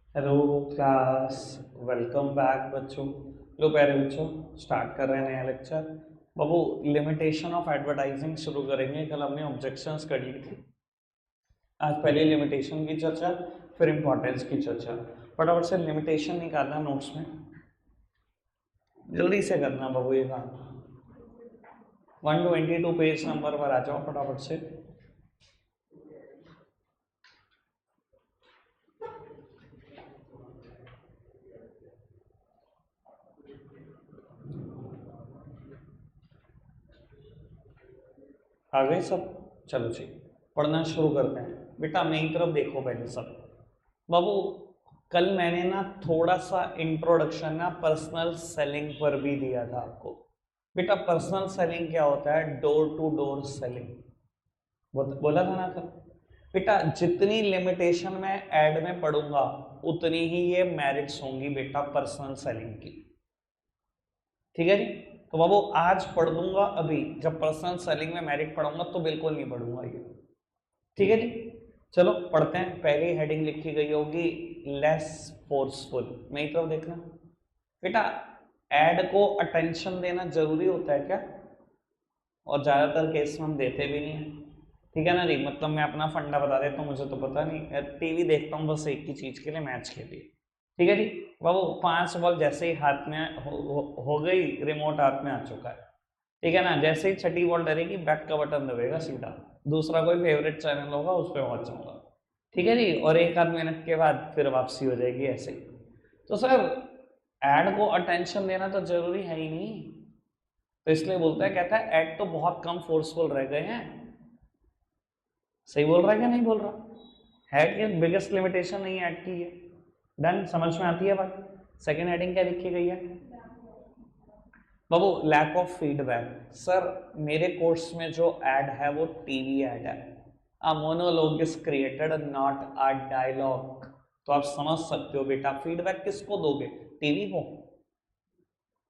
Hello class. Welcome back बच्चों। लो प्यारे बच्चों, स्टार्ट कर रहे हैं नया lecture. Babu, limitation of advertising शुरू करेंगे। कल हमने ऑब्जेक्शंस कर ली थी। आज पहले लिमिटेशन की चर्चा, फिर इंपॉर्टेंस की चर्चा। फटाफट से लिमिटेशन निकालना नोट्स में, जल्दी से करना बाबू ये काम। 122 पेज नंबर पर आ जाओ फटाफट से। आ गए सब? चलो जी, पढ़ना शुरू करते हैं। बेटा मेरी तरफ देखो पहले सब। बाबू, कल मैंने ना थोड़ा सा इंट्रोडक्शन ना पर्सनल सेलिंग पर भी दिया था आपको। बेटा पर्सनल सेलिंग क्या होता है? डोर टू डोर सेलिंग बोला था ना कल। बेटा जितनी लिमिटेशन मैं ऐड में पढ़ूंगा उतनी ही ये मेरिट्स होंगी बेटा पर्सनल सेलिंग की। ठीक है जी? तो बाबू आज पढ़ दूंगा, अभी जब पर्सनल सेलिंग में मेरिट पढ़ूंगा तो बिल्कुल नहीं पढ़ूंगा ये। ठीक है जी? चलो पढ़ते हैं। पहली हेडिंग लिखी गई होगी लेस फोर्सफुल। मेरी तरफ देखना बेटा। एड को अटेंशन देना जरूरी होता है क्या? और ज्यादातर केस में हम देते भी नहीं है। ठीक है ना जी? मतलब मैं अपना फंडा बता देता हूँ, मुझे तो पता नहीं, टीवी देखता हूँ बस एक ही चीज के लिए, मैच के लिए। ठीक है जी? बाबू 5 बॉल जैसे ही हाथ में हो गई, रिमोट हाथ में आ चुका है। ठीक है ना? जैसे ही छठी बॉल डरेगी बैक का बटन दबेगा सीधा, दूसरा कोई फेवरेट चैनल होगा उस पर पहुंच जाऊंगा। ठीक है जी? और एक आध मिनट के बाद फिर वापसी हो जाएगी ऐसे ही। तो सर एड को अटेंशन देना तो जरूरी है ही नहीं, तो इसलिए बोलता है, कहता है एड तो बहुत कम फोर्सफुल रह गए हैं। सही बोल रहा है क्या नहीं बोल रहा है? कि बिगेस्ट लिमिटेशन नहीं ऐड की है। डन, समझ में आती है बात। सेकेंड हेडिंग क्या लिखी गई है बाबू? Lack of feedback. सर मेरे कोर्स में जो ऐड है वो टीवी ऐड है। A monologue is created not a dialogue. तो आप समझ सकते हो बेटा, फीडबैक किसको दोगे? टीवी को।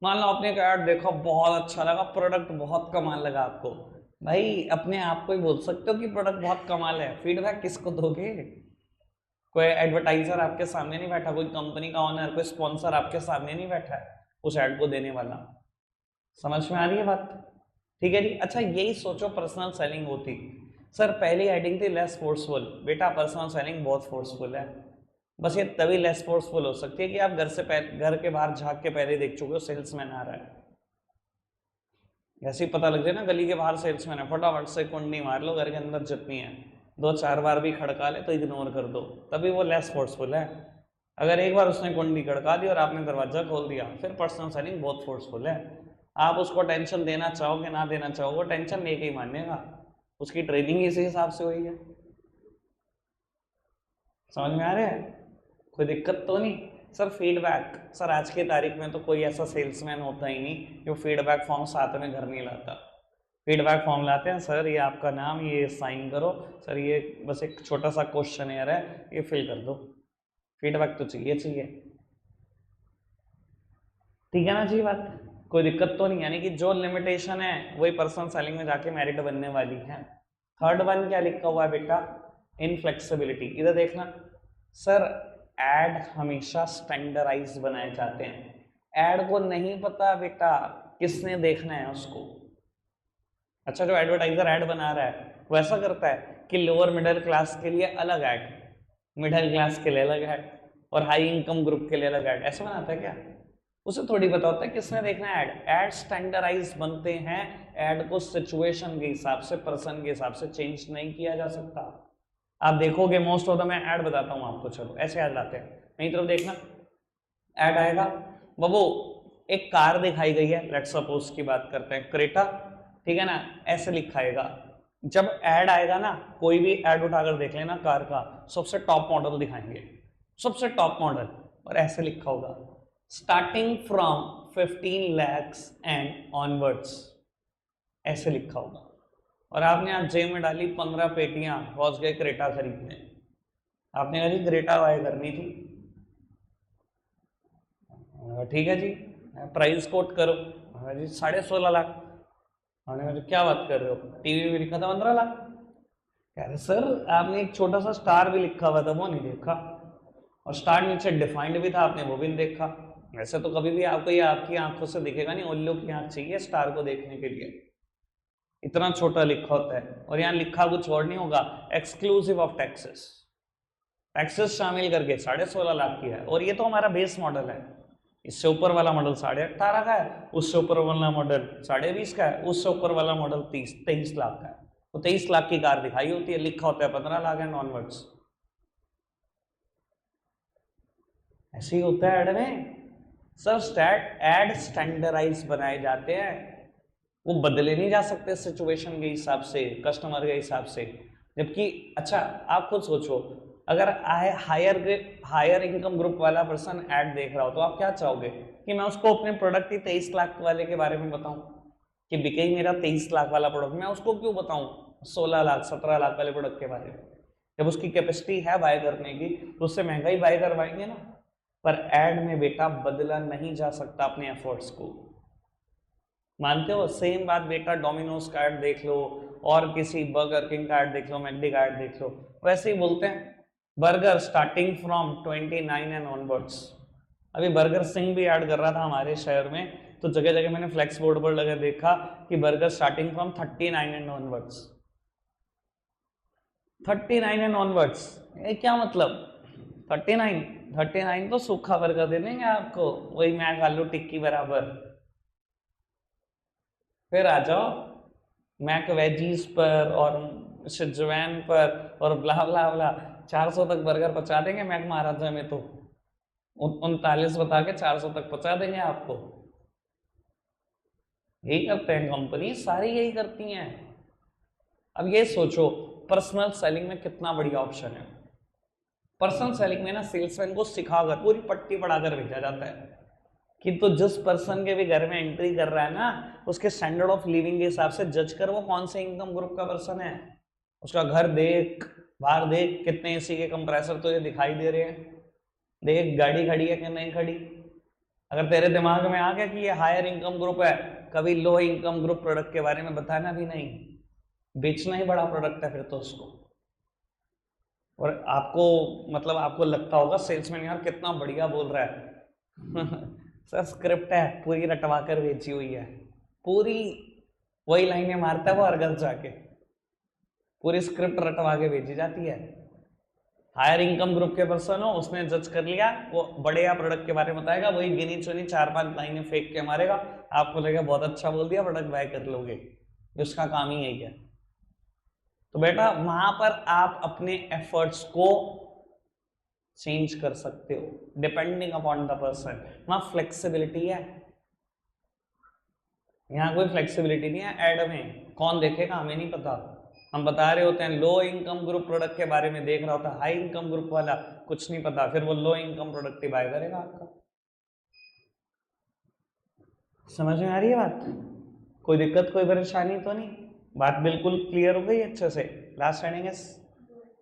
मान लो आपने एक ऐड देखा, बहुत अच्छा लगा, प्रोडक्ट बहुत कमाल लगा आपको, भाई अपने आप को ही बोल सकते हो कि प्रोडक्ट बहुत कमाल है। फीडबैक किसको दोगे? कोई एडवर्टाइजर आपके सामने नहीं बैठा, कोई कंपनी का ऑनर, कोई स्पॉन्सर आपके सामने नहीं बैठा है उस ऐड को देने वाला। समझ में आ रही है बात? ठीक है जी? अच्छा यही सोचो पर्सनल सेलिंग होती। सर पहली हेडिंग थी लेस फोर्सफुल। बेटा पर्सनल सेलिंग बहुत फोर्सफुल है। बस ये तभी लेस फोर्सफुल हो सकती है कि आप घर के बाहर झांक के पहले देख चुके हो सेल्समैन आ रहा है। ऐसे ही पता लग जाए ना गली के बाहर सेल्समैन है, फटाफट से कुंडी मार लो, घर के अंदर जितनी है 2-4 बार भी खड़का ले तो इग्नोर कर दो, तभी वो लेस फोर्सफुल है। अगर एक बार उसने कुंडी खड़का दी और आपने दरवाजा खोल दिया, फिर पर्सनल सेलिंग बहुत फोर्सफुल है। आप उसको टेंशन देना चाहोगे ना देना चाहोगे, टेंशन लेके ही मानेगा, उसकी ट्रेनिंग इसी हिसाब से हुई है। समझ में आ रहा है? कोई दिक्कत तो नहीं? सर फीडबैक, सर आज की तारीख में तो कोई ऐसा सेल्समैन होता ही नहीं जो फीडबैक फॉर्म साथ में घर नहीं लाता। फीडबैक फॉर्म लाते हैं, सर ये आपका नाम, ये साइन करो, सर ये बस एक छोटा सा क्वेश्चन है ये फिल कर दो। फीडबैक तो चाहिए चाहिए। ठीक है ना जी बात? कोई दिक्कत तो नहीं? यानी कि जो लिमिटेशन है वही पर्सनल सेलिंग में जाके मेरिट बनने वाली है। थर्ड वन क्या लिखा हुआ है बेटा? इनफ्लेक्सिबिलिटी। इधर देखना सर, एड हमेशा स्टैंडर्डाइज बनाए जाते हैं। एड को नहीं पता बेटा किसने देखना है उसको। अच्छा जो एडवर्टाइजर ऐड बना रहा है वो ऐसा करता है कि लोअर मिडिल क्लास के लिए अलग ऐड, मिडिल क्लास के लिए अलग ऐड, और हाई इनकम ग्रुप के लिए अलग ऐड, ऐसा बनाता है क्या? उसे थोड़ी पता होता है किसने देखना है ऐड। ऐड स्टैंडर्डाइज बनते हैं। ऐड को सिचुएशन के हिसाब से, पर्सन के हिसाब से चेंज नहीं किया जा सकता। आप देखोगे मोस्ट ऑफ द, मैं ऐड बताता हूं आपको, चलो ऐसे ऐड लाते हैं। मेरी तरफ देखना, ऐड आएगा बाबू, एक कार दिखाई गई है, लेट्स सपोज की बात करते हैं, क्रेटा। ठीक है ना? ऐसे लिखाएगा। जब ऐड आएगा ना, कोई भी ऐड उठाकर देख लेना कार का, सबसे टॉप मॉडल दिखाएंगे, सबसे टॉप मॉडल, और ऐसे लिखा होगा starting from 15 lakhs and onwards, ऐसे लिखा होगा। और आपने आज जेब में डाली 15 पेटियां, पहुंच गए क्रेटा खरीदने। आपने कहा जी क्रेटा बाय करनी थी, ठीक है जी, प्राइस कोट करो। हाँ जी 16.5 लाख। हमने कहा क्या बात कर रहे हो, टीवी में लिखा था 15 लाख। कह रहे सर आपने एक छोटा सा स्टार भी लिखा हुआ था वो नहीं देखा। और स्टार नीचे डिफाइंड भी था, आपने वो भी नहीं देखा। वैसे तो कभी भी आपको ये आपकी आंखों से दिखेगा नहीं, उल्लू की आंख चाहिए स्टार को देखने के लिए, इतना छोटा लिखा होता है। और यहाँ लिखा कुछ और नहीं होगा, एक्सक्लूसिव ऑफ टैक्सेस, टैक्सेस शामिल करके 16.5 लाख की है। और ये तो हमारा बेस मॉडल है, इससे ऊपर वाला मॉडल 18.5 का है, उससे ऊपर वाला मॉडल 20.5 का है, उससे ऊपर वाला मॉडल 23 लाख का है। तो 23 लाख की कार दिखाई होती है, लिखा होता है 15 लाख एंड ऑनवर्ड्स। ऐसे ही होता है ऐड में सर, एड स्टैंडर्डाइज बनाए जाते हैं, वो बदले नहीं जा सकते सिचुएशन के हिसाब से, कस्टमर के हिसाब से। जबकि अच्छा आप खुद सोचो, अगर हायर इनकम ग्रुप वाला पर्सन ऐड देख रहा हो तो आप क्या चाहोगे कि मैं उसको अपने प्रोडक्ट ही 23 लाख वाले के बारे में बताऊं, कि बिके ही मेरा 23 लाख वाला प्रोडक्ट, मैं उसको क्यों बताऊं 16 लाख 17 लाख वाले प्रोडक्ट के बारे में। जब उसकी कैपेसिटी है बाय करने की तो उससे महंगा ही बाय करवाएंगे ना। पर ऐड में बेटा बदला नहीं जा सकता अपने एफर्ट्स को, मानते हो। सेम बात बेटा डोमिनोज का ऐड देख लो, और किसी बर्गर किंग का ऐड देख लो, मैकडी का ऐड देख लो, वैसे ही बोलते हैं burger starting from 29 and onwards. अभी बर्गर सिंह भी ऐड कर रहा था हमारे शहर में, तो जगह जगह मैंने फ्लेक्स बोर्ड पर लगा देखा कि burger starting from 39 and onwards. 39 and onwards, ये क्या मतलब 39 तो सूखा बर्गर दे देंगे आपको, वही मैक आलू टिक्की बराबर। फिर आ जाओ मैक वेजीज पर और शेजवान पर और ब्ला ब्ला ब्ला, 400 तक बर्गर पहुंचा देंगे मैक महाराजा में, तो 39 बता के 400 तक पहुंचा देंगे आपको। यही करते हैं कंपनी, सारी यही करती हैं। अब ये सोचो पर्सनल सेलिंग में कितना बढ़िया ऑप्शन है। पर्सनल सेलिंग में ना सेल्समैन को सिखाकर पूरी पट्टी पढ़ाकर भेजा जाता है कि तो जिस पर्सन के भी घर में एंट्री कर रहा है ना, उसके स्टैंडर्ड ऑफ लिविंग के हिसाब से जज कर वो कौन से इनकम ग्रुप का पर्सन है। उसका घर देख, बाहर देख, कितने एसी के कंप्रेसर तुझे दिखाई दे रहे हैं, देख गाड़ी खड़ी है कि नहीं खड़ी। अगर तेरे दिमाग में आ गया कि ये हायर इनकम ग्रुप है, कभी लो इनकम ग्रुप प्रोडक्ट के बारे में बताना भी नहीं, बेचना ही बड़ा प्रोडक्ट है फिर तो उसको। और आपको मतलब आपको लगता होगा सेल्समैन यार कितना बढ़िया बोल रहा है सर स्क्रिप्ट है पूरी रटवा कर बेची हुई है, पूरी वही लाइनें मारता है वो हर घर जाके, पूरी स्क्रिप्ट रटवा के भेजी जाती है। हायर इनकम ग्रुप के पर्सन हो, उसने जज कर लिया, वो बड़े या प्रोडक्ट के बारे में बताएगा, वही गिनी चुनी 4-5 लाइनें फेंक के मारेगा, आपको लगेगा बहुत अच्छा बोल दिया, प्रोडक्ट बाय कर लोगे, उसका काम ही यही है। तो बेटा वहां पर आप अपने एफर्ट्स को चेंज कर सकते हो डिपेंडिंग अपॉन द पर्सन, वहां फ्लेक्सिबिलिटी है। यहाँ कोई फ्लेक्सिबिलिटी नहीं है ऐड में, कौन देखेगा हमें नहीं पता, हम बता रहे होते हैं लो इनकम ग्रुप प्रोडक्ट के बारे में देख रहा होता है, हाई इनकम ग्रुप वाला कुछ नहीं पता, फिर वो लो इनकम प्रोडक्ट ही बाय करेगा आपका। समझ में आ रही है बात, कोई दिक्कत कोई परेशानी तो नहीं, बात बिल्कुल क्लियर हो गई अच्छे से। लास्ट हेडिंग है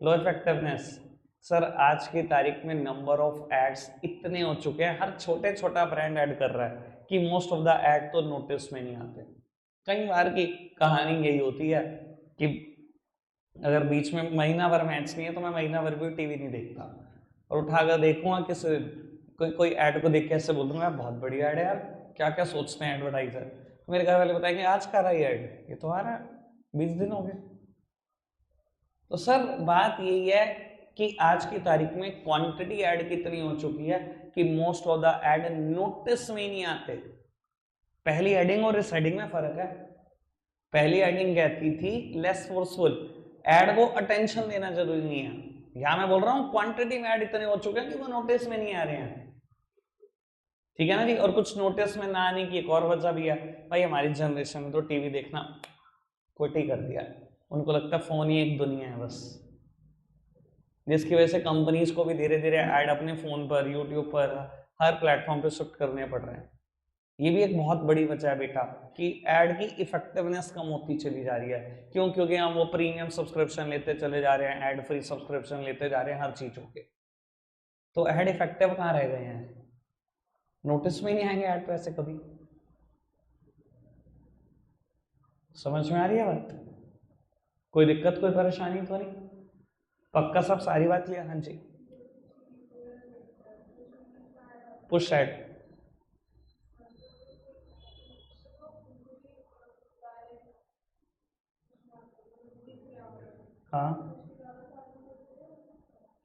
लो इफेक्टिवनेस। सर आज की तारीख में नंबर ऑफ एड्स इतने हो चुके हैं, हर छोटे छोटा ब्रांड ऐड कर रहा है कि मोस्ट ऑफ द ऐड तो नोटिस में नहीं आते। कई बार की कहानी यही होती है कि अगर बीच में महीना भर मैच नहीं है तो मैं महीना भर भी टीवी नहीं देखता, और उठाकर देखूंगा किस कोई ऐड को देख के ऐसे बोल दूंगा बहुत बढ़िया ऐड है यार, क्या क्या सोचते हैं एडवर्टाइजर, तो मेरे घर वाले बताएंगे आज का रहा है ऐड, ये तो आ रहा है 20 दिन हो गए। तो सर बात यही है कि आज की तारीख में क्वांटिटी ऐड कितनी हो चुकी है कि most of the add notice में नहीं आते। पहली एडिंग और इस हेडिंग में फर्क है, पहली एडिंग कहती थी लेस फोर्सफुल, ऐड को अटेंशन देना जरूरी नहीं है, यहां मैं बोल रहा हूं क्वांटिटी में ऐड इतने हो चुके हैं कि वो नोटिस में नहीं आ रहे हैं। ठीक है ना जी। और कुछ नोटिस में ना आने की एक और वजह भी है, भाई हमारी जनरेशन में तो टीवी देखना कोटी कर दिया, उनको लगता है फोन ही एक दुनिया है बस, जिसकी वजह से कंपनीज को भी धीरे धीरे ऐड अपने फोन पर, यूट्यूब पर, हर प्लेटफॉर्म पे शिफ्ट करने पड़ रहे हैं। ये भी एक बहुत बड़ी वजह है बेटा कि ऐड की इफेक्टिवनेस कम होती चली जा रही है। क्यों? क्योंकि हम वो प्रीमियम सब्सक्रिप्शन लेते चले जा रहे हैं, ऐड फ्री सब्सक्रिप्शन लेते जा रहे हैं हर चीजों के, तो ऐड इफेक्टिव कहाँ रह गए हैं, नोटिस में नहीं आएंगे ऐड तो ऐसे कभी। समझ में आ रही है बात, कोई दिक्कत कोई परेशानी तो नहीं, पक्का सब सारी बात लिया? हाँ जी पुश ऐड। हाँ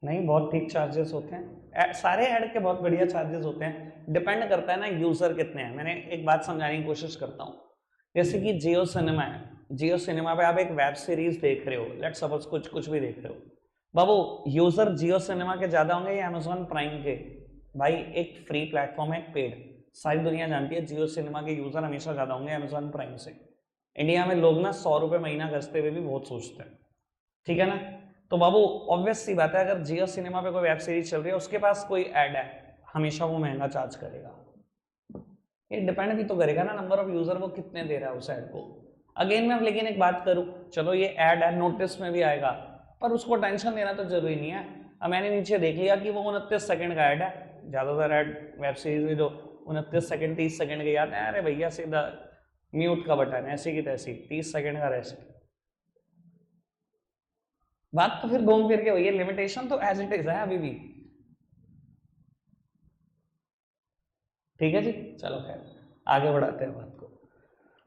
नहीं, बहुत ठीक चार्जेस होते हैं, सारे ऐड के बहुत बढ़िया चार्जेस होते हैं, डिपेंड करता है ना यूजर कितने हैं। मैंने एक बात समझाने की कोशिश करता हूँ, जैसे कि जियो सिनेमा है, जियो सिनेमा पे आप एक वेब सीरीज देख रहे हो, लेट्स सपोज कुछ कुछ भी देख रहे हो, बाबू यूजर जियो सिनेमा के ज्यादा होंगे या अमेजोन प्राइम के? भाई एक फ्री प्लेटफॉर्म है, एक पेड, सारी दुनिया जानती है जियो सिनेमा के यूजर हमेशा ज्यादा होंगे अमेजोन प्राइम से। इंडिया में लोग ना 100 रुपए महीना खर्चते हुए भी बहुत सोचते हैं, ठीक है ना? तो बाबू ऑब्वियस सी बात है, अगर जियो सिनेमा पे कोई वेब सीरीज चल रही है, उसके पास कोई ऐड है, हमेशा वो महंगा चार्ज करेगा। ये डिपेंड भी तो करेगा ना नंबर ऑफ यूजर वो कितने दे रहा है उस ऐड को। अगेन मैं लेकिन एक बात करूं, चलो ये ऐड है, नोटिस में भी आएगा, पर उसको टेंशन देना तो जरूरी नहीं है। अब मैंने नीचे देख लिया कि वो 29 सेकंड का ऐड है, ज्यादातर ऐड वेब सीरीज में जो 29 सेकंड 30 सेकंड के आते हैं, अरे भैया सीधा म्यूट का बटन है, ऐसी की तैसी 30 सेकंड का रेस्ट। बात तो फिर घूम फिर के वही है, लिमिटेशन तो एज इट इज है अभी भी, ठीक है जी। चलो खैर आगे बढ़ाते हैं बात को।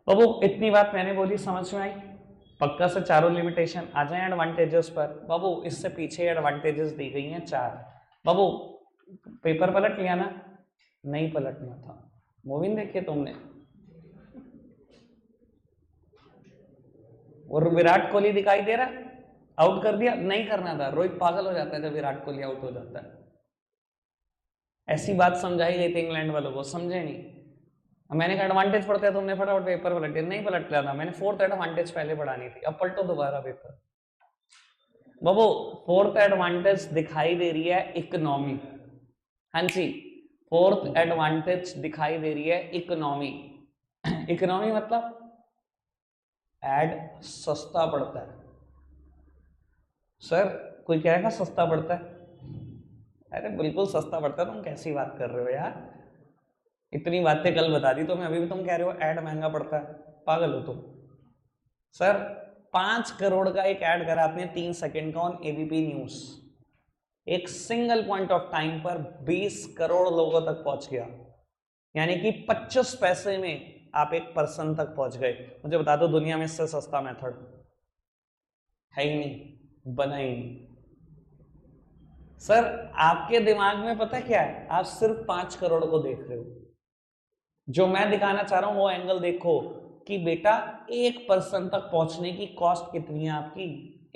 बाबू इतनी बात मैंने बोली, समझ में आई? पक्का से चारों लिमिटेशन आ जाए एडवांटेजेस पर। बाबू इससे पीछे एडवांटेजेस दी गई हैं 4। बाबू पेपर पलट लिया ना? नहीं पलटना था, मूवी देखी तुमने? और विराट कोहली दिखाई दे रहा, आउट कर दिया, नहीं करना था। रोहित पागल हो जाता है जब विराट कोहली आउट हो जाता है। ऐसी बात समझाई गई थी इंग्लैंड वालों को, समझे नहीं। मैंने कहा एडवांटेज पढ़ते हैं, तुमने फटाफट पेपर पलटे, नहीं पलट लिया था मैंने, 4th एडवांटेज पहले पढ़ानी थी, अब पलटो दोबारा पेपर। बाबू 4th एडवांटेज दिखाई दे रही है इकोनॉमी, हाँ जी 4th एडवांटेज दिखाई दे रही है इकोनॉमी। इकोनॉमी मतलब एड सस्ता पड़ता है। सर कोई कहेगा सस्ता पड़ता है, अरे बिल्कुल सस्ता पड़ता है, तुम कैसी बात कर रहे हो यार, इतनी बातें कल बता दी तो मैं अभी भी तुम कह रहे हो ऐड महंगा पड़ता है, पागल हो तुम। सर 5 करोड़ का एक ऐड करा आपने 3 सेकंड का ऑन एबीपी न्यूज, एक सिंगल पॉइंट ऑफ टाइम पर 20 करोड़ लोगों तक पहुंच गया, यानी कि 25 पैसे में आप एक पर्सन तक पहुंच गए। मुझे बता दो दुनिया में इससे सस्ता मेथड है ही नहीं, बना ही नहीं। सर आपके दिमाग में पता क्या है, आप सिर्फ 5 करोड़ को देख रहे हो, जो मैं दिखाना चाह रहा हूं वो एंगल देखो कि बेटा एक पर्सन तक पहुंचने की कॉस्ट कितनी है आपकी।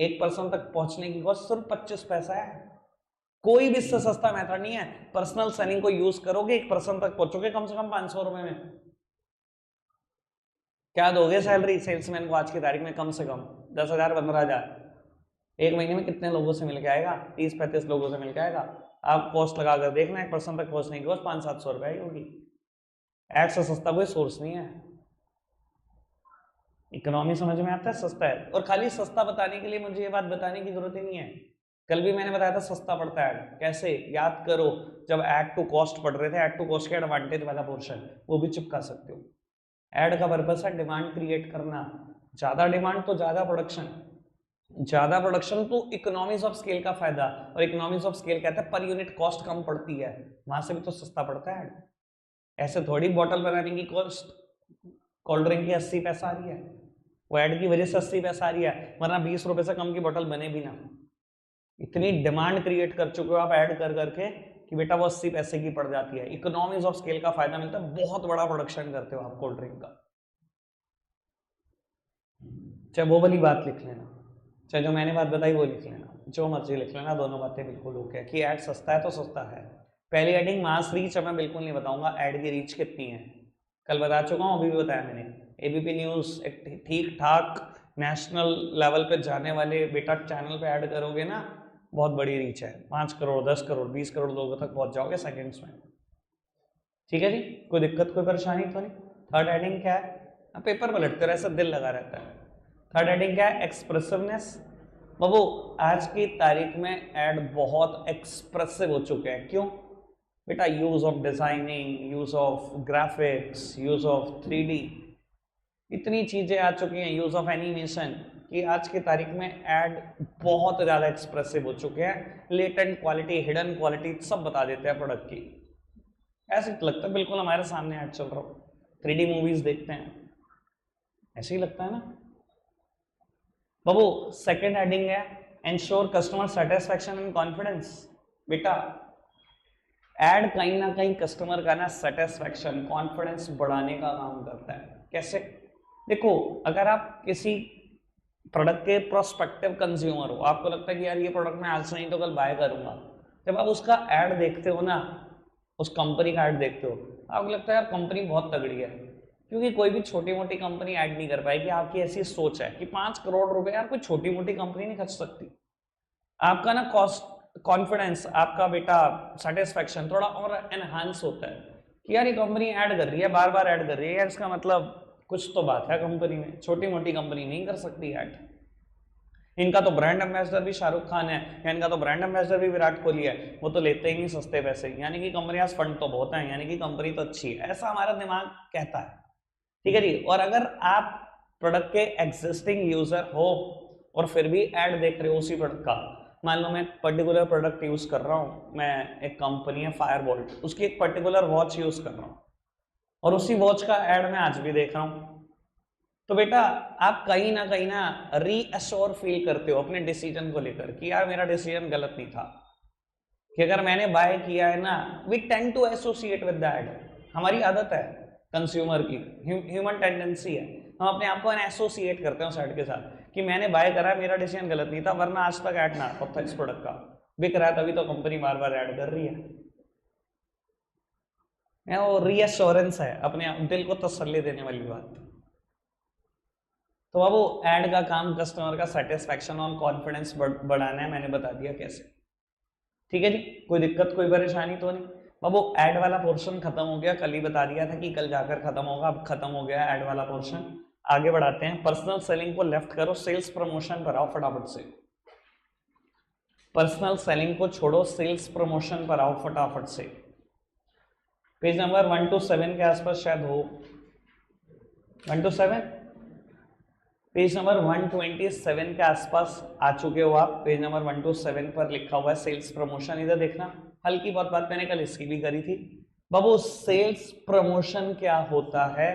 एक पर्सन तक पहुंचने की कॉस्ट सिर्फ 25 पैसा है, कोई भी इससे सस्ता मेथड नहीं है। पर्सनल सेलिंग को यूज करोगे, एक पर्सन तक पहुंचोगे कम से कम 500 रुपए में। क्या दोगे सैलरी सेल्समैन को आज की तारीख में? कम से कम 10,000 15,000। एक महीने में कितने लोगों से मिल के आएगा? 30-35 लोगों से मिल के आएगा। आप कॉस्ट लगा कर देखना, एक पर्सन तक पहुंचने की कॉस्ट 500-700 रुपए ही होगी। एड से सस्ता कोई सोर्स नहीं है। इकोनॉमी समझ में आता है, सस्ता है। और खाली सस्ता बताने के लिए मुझे ये बात बताने की जरूरत ही नहीं है, कल भी मैंने बताया था सस्ता पड़ता है ऐड। कैसे याद करो, जब ऐड टू कॉस्ट पढ़ रहे थे, ऐड टू कॉस्ट के एडवांटेज वाला पोर्शन वो भी चिपका सकते हो। ऐड का पर्पस है डिमांड क्रिएट करना, ज्यादा डिमांड तो ज्यादा प्रोडक्शन, ज्यादा प्रोडक्शन तो इकोनॉमीज ऑफ स्केल का फायदा। और इकोनॉमीज ऑफ स्केल कहते हैं पर यूनिट कॉस्ट कम पड़ती है, वहां से भी तो सस्ता पड़ता है। ऐसे थोड़ी बॉटल बनाने की कॉस्ट कोल्ड ड्रिंक की 80 पैसा आ रही है, वो ऐड की वजह से 80 पैसा आ रही है, वरना 20 रुपए से कम की बोतल बने भी ना। इतनी डिमांड क्रिएट कर चुके हो आप ऐड कर करके कि बेटा वो 80 पैसे की पड़ जाती है। इकोनॉमीज ऑफ स्केल का फायदा मिलता है, बहुत बड़ा प्रोडक्शन करते हो आप कोल्ड ड्रिंक का। चाहे वो वाली बात लिख लेना, चाहे जो मैंने बात बताई वो लिख लेना, जो मर्जी लिख लेना, दोनों बातें बिल्कुल ओके है कि ऐड सस्ता है तो सस्ता है। पहली एडिंग मास रीच मैं बिल्कुल नहीं बताऊंगा, ऐड की रीच कितनी है कल बता चुका हूँ, अभी भी बताया मैंने। एबीपी न्यूज एक ठीक ठाक नेशनल लेवल पे जाने वाले बेटा चैनल पे ऐड करोगे ना, बहुत बड़ी रीच है, 5 करोड़ 10 करोड़ 20 करोड़ लोगों तक पहुंच जाओगे सेकंड्स में। ठीक है जी, कोई दिक्कत कोई परेशानी तो नहीं। थर्ड हेडिंग क्या है? पेपर पलटते रहे, ऐसा दिल लगा रहता है। थर्ड हेडिंग क्या है? एक्सप्रेसिवनेस। बाबू आज की तारीख में ऐड बहुत एक्सप्रेसिव हो चुके हैं, क्यों बेटा? Use of designing, use of graphics, use of 3D, इतनी चीजें आ चुकी हैं, यूज ऑफ एनिमेशन, कि आज की तारीख में ऐड बहुत ज्यादा एक्सप्रेसिव हो चुके हैं। लेटेंट क्वालिटी, हिडन क्वालिटी सब बता देते हैं प्रोडक्ट की। ऐसे लगता है बिल्कुल हमारे सामने ऐड चल रहा हो, 3D मूवीज देखते हैं, ऐसे ही लगता है ना बाबू। सेकंड हेडिंग है ensure customer satisfaction and confidence. बेटा एड कहीं ना कहीं कस्टमर का ना सेटिस्फेक्शन कॉन्फिडेंस बढ़ाने का काम करता है। कैसे? देखो, अगर आप किसी प्रोडक्ट के प्रोस्पेक्टिव कंज्यूमर हो, आपको लगता है कि यार ये प्रोडक्ट मैं आज नहीं तो कल बाय करूंगा, जब आप उसका ऐड देखते हो ना, उस कंपनी का ऐड देखते हो, आपको लगता है यार कंपनी बहुत तगड़ी है, क्योंकि कोई भी छोटी मोटी कंपनी ऐड नहीं कर पाएगी। आपकी ऐसी सोच है कि 5 करोड़ रुपए यार कोई छोटी मोटी कंपनी नहीं खर्च सकती। आपका ना कॉस्ट कॉन्फिडेंस, आपका बेटा सेटिस्फेक्शन थोड़ा और एनहांस होता है कि यार ये कंपनी ऐड कर रही है, बार बार ऐड कर रही है, यार इसका मतलब कुछ तो बात है कंपनी में, छोटी मोटी कंपनी नहीं कर सकती ऐड। इनका तो ब्रांड एम्बेसडर भी शाहरुख खान है, या इनका तो ब्रांड एम्बेसडर भी विराट कोहली है, वो तो लेते ही नहीं सस्ते पैसे, यानी कि कंपनी आज फंड तो बहुत है, यानी कि कंपनी तो अच्छी है, ऐसा हमारा दिमाग कहता है। ठीक है जी। और अगर आप प्रोडक्ट के एग्जिस्टिंग यूजर हो और फिर भी ऐड देख रहे हो उसी प्रोडक्ट का, मान लो मैं पर्टिकुलर प्रोडक्ट यूज कर रहा हूँ, मैं एक कंपनी है फायरबोल्ट, उसकी एक पर्टिकुलर वॉच यूज कर रहा हूँ और उसी वॉच का ऐड मैं आज भी देख रहा हूँ, तो बेटा आप कहीं ना रीअश्योर फील करते हो अपने डिसीजन को लेकर कि यार मेरा डिसीजन गलत नहीं था, कि अगर मैंने बाय किया है ना, we tend to associate with that. हमारी आदत है कंज्यूमर की, ह्यूमन टेंडेंसी है, हम अपने आप को एसोसिएट करते हैं उस ऐड के साथ कि मैंने बाय करा, मेरा डिसीजन गलत नहीं था, वरना आज तक ऐड ना आता था इस प्रोडक्ट का, बिक रहा है तभी तो कंपनी बार बार ऐड कर रही है। वो रीअश्योरेंस है, अपने दिल को तसल्ली देने वाली बात। तो अब वो ऐड का काम कस्टमर का सेटिस्फेक्शन और कॉन्फिडेंस बढ़ाना है, मैंने बता दिया कैसे। ठीक है जी, कोई दिक्कत कोई परेशानी तो नहीं। अब वो ऐड वाला पोर्शन खत्म हो गया, कल ही बता दिया था कि कल जाकर खत्म होगा, अब खत्म हो गया ऐड वाला पोर्शन। आगे बढ़ाते हैं, पर्सनल सेलिंग को लेफ्ट करो, सेल्स प्रमोशन पर आओ फटाफट से। पर्सनल सेलिंग को छोड़ो, सेल्स प्रमोशन पर आओ फटाफट से। पेज नंबर 1 to 7 के आसपास शायद हो, 1 to 7, पेज नंबर 127 के आसपास आ चुके हो आप। पेज नंबर 1 to 7 पर लिखा हुआ है सेल्स प्रमोशन, इधर देखना। हल्की बहुत बात मैंने कल इसकी भी करी थी बाबू। सेल्स प्रमोशन क्या होता है?